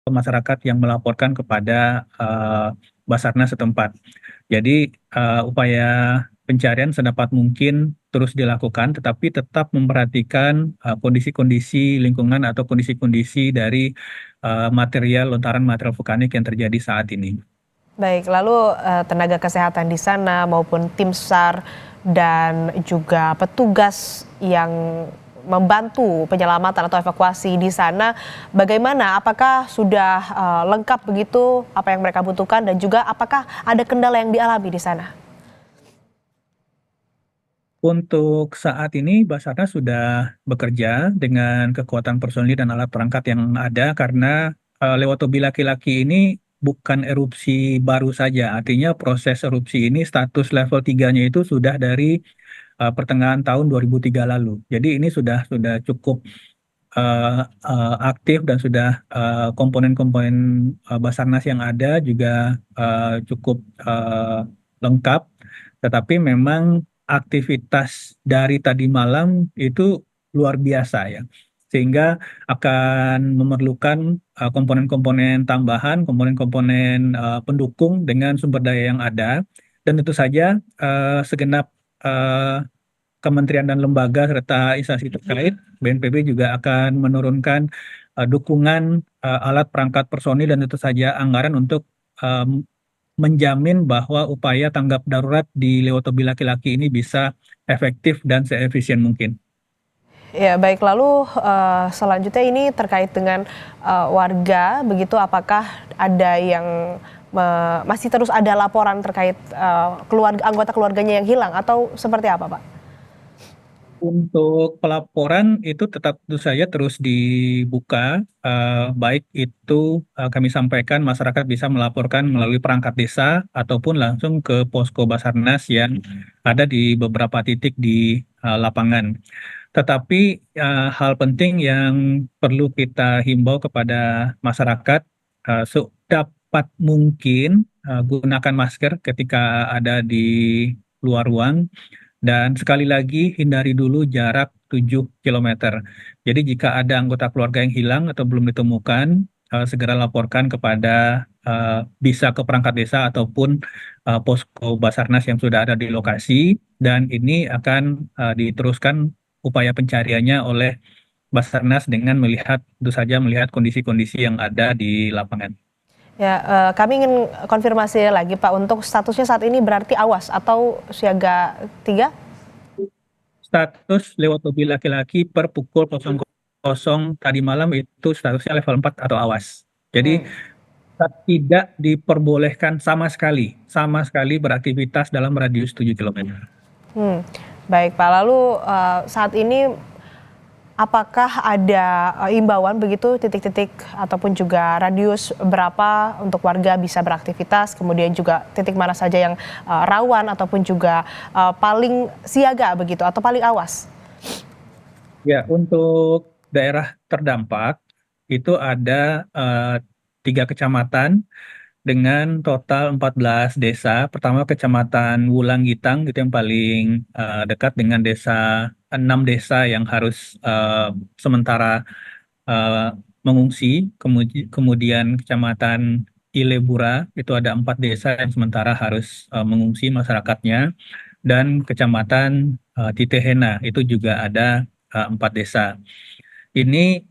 masyarakat yang melaporkan kepada Basarnas setempat. Jadi upaya pencarian sedapat mungkin terus dilakukan, tetapi tetap memperhatikan kondisi-kondisi lingkungan atau kondisi-kondisi dari material lontaran material vulkanik yang terjadi saat ini. Baik, lalu tenaga kesehatan di sana maupun tim SAR dan juga petugas yang membantu penyelamatan atau evakuasi di sana, bagaimana? Apakah sudah lengkap begitu apa yang mereka butuhkan dan juga apakah ada kendala yang dialami di sana? Untuk saat ini, Basarnas sudah bekerja dengan kekuatan personil dan alat perangkat yang ada karena Lewotobi laki-laki ini bukan erupsi baru saja. Artinya proses erupsi ini status level 3-nya itu sudah dari pertengahan tahun 2003 lalu. Jadi ini sudah cukup aktif dan sudah komponen-komponen Basarnas yang ada juga cukup lengkap. Tetapi memang aktivitas dari tadi malam itu luar biasa ya. Sehingga akan memerlukan komponen-komponen tambahan, komponen-komponen pendukung dengan sumber daya yang ada. Dan tentu saja segenap kementerian dan lembaga serta instansi terkait, BNPB juga akan menurunkan dukungan alat perangkat personil dan tentu saja anggaran untuk menjamin bahwa upaya tanggap darurat di Lewotobi laki-laki ini bisa efektif dan seefisien mungkin. Ya, baik. Lalu selanjutnya ini terkait dengan warga, begitu apakah ada yang masih terus ada laporan terkait keluarga anggota keluarganya yang hilang atau seperti apa, Pak? Untuk pelaporan itu tetap tentu saja terus dibuka, baik itu kami sampaikan masyarakat bisa melaporkan melalui perangkat desa ataupun langsung ke posko Basarnas yang ada di beberapa titik di lapangan. Tetapi hal penting yang perlu kita himbau kepada masyarakat, sedapat mungkin gunakan masker ketika ada di luar ruang dan sekali lagi hindari dulu jarak 7 kilometer. Jadi jika ada anggota keluarga yang hilang atau belum ditemukan, segera laporkan kepada bisa ke perangkat desa ataupun posko Basarnas yang sudah ada di lokasi dan ini akan diteruskan upaya pencariannya oleh Basarnas dengan melihat tentu saja melihat kondisi-kondisi yang ada di lapangan. Ya, kami ingin konfirmasi lagi Pak, untuk statusnya saat ini berarti awas atau siaga 3? Status Lewotobi laki-laki per pukul 00 tadi malam itu statusnya level 4 atau awas. Jadi Hmm. tidak diperbolehkan sama sekali beraktivitas dalam radius 7 kilometer. Baik Pak, lalu saat ini apakah ada imbauan begitu titik-titik ataupun juga radius berapa untuk warga bisa beraktivitas, kemudian juga titik mana saja yang rawan ataupun juga paling siaga begitu atau paling awas? Ya, untuk daerah terdampak itu ada 3 kecamatan dengan total 14 desa. Pertama Kecamatan Wulanggitang itu yang paling dekat dengan 6 desa yang harus sementara eh, mengungsi. Kemudian Kecamatan Ilebura itu ada 4 desa yang sementara harus mengungsi masyarakatnya. Dan Kecamatan Titehena itu juga ada 4 desa. Ini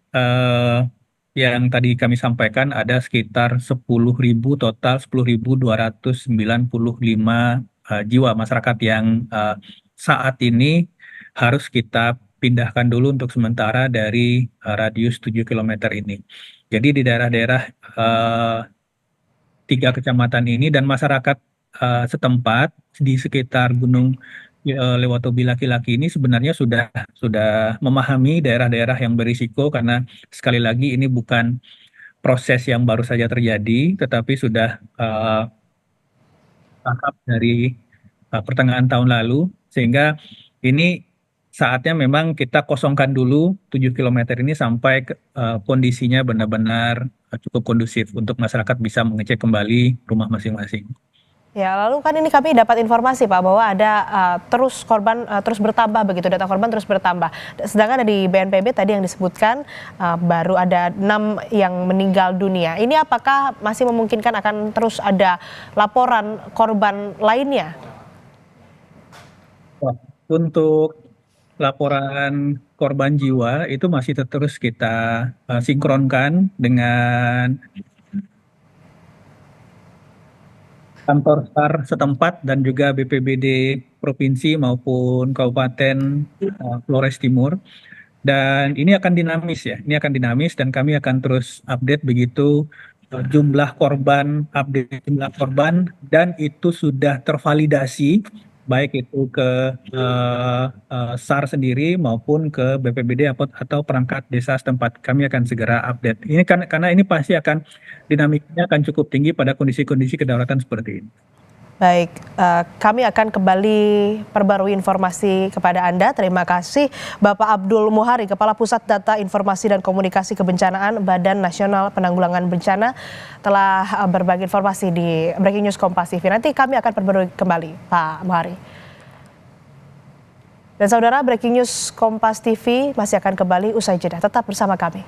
yang tadi kami sampaikan ada sekitar 10.000 total 10.295 jiwa masyarakat yang saat ini harus kita pindahkan dulu untuk sementara dari radius 7 kilometer ini. Jadi di daerah-daerah 3 kecamatan ini dan masyarakat setempat di sekitar Gunung Lewotobi laki-laki ini sebenarnya sudah memahami daerah-daerah yang berisiko karena sekali lagi ini bukan proses yang baru saja terjadi, tetapi sudah tahap dari pertengahan tahun lalu, sehingga ini saatnya memang kita kosongkan dulu 7 kilometer ini sampai kondisinya benar-benar cukup kondusif untuk masyarakat bisa mengecek kembali rumah masing-masing. Ya, lalu kan ini kami dapat informasi Pak bahwa ada terus korban terus bertambah begitu, data korban terus bertambah. Sedangkan dari BNPB tadi yang disebutkan baru ada 6 yang meninggal dunia. Ini apakah masih memungkinkan akan terus ada laporan korban lainnya? Wah, untuk laporan korban jiwa itu masih terus kita sinkronkan dengan kantor SAR setempat dan juga BPBD provinsi maupun Kabupaten Flores Timur. Dan ini akan dinamis ya, ini akan dinamis dan kami akan terus update begitu jumlah korban, update jumlah korban dan itu sudah tervalidasi baik itu ke SAR sendiri maupun ke BPBD atau perangkat desa setempat. Kami akan segera update. Ini kan karena ini pasti akan dinamikanya akan cukup tinggi pada kondisi-kondisi kedaruratan seperti ini. Baik, kami akan kembali perbarui informasi kepada Anda. Terima kasih Bapak Abdul Muhari, Kepala Pusat Data Informasi dan Komunikasi Kebencanaan Badan Nasional Penanggulangan Bencana, telah berbagi informasi di Breaking News Kompas TV. Nanti kami akan perbarui kembali, Pak Muhari. Dan saudara, Breaking News Kompas TV masih akan kembali usai jeda. Tetap bersama kami.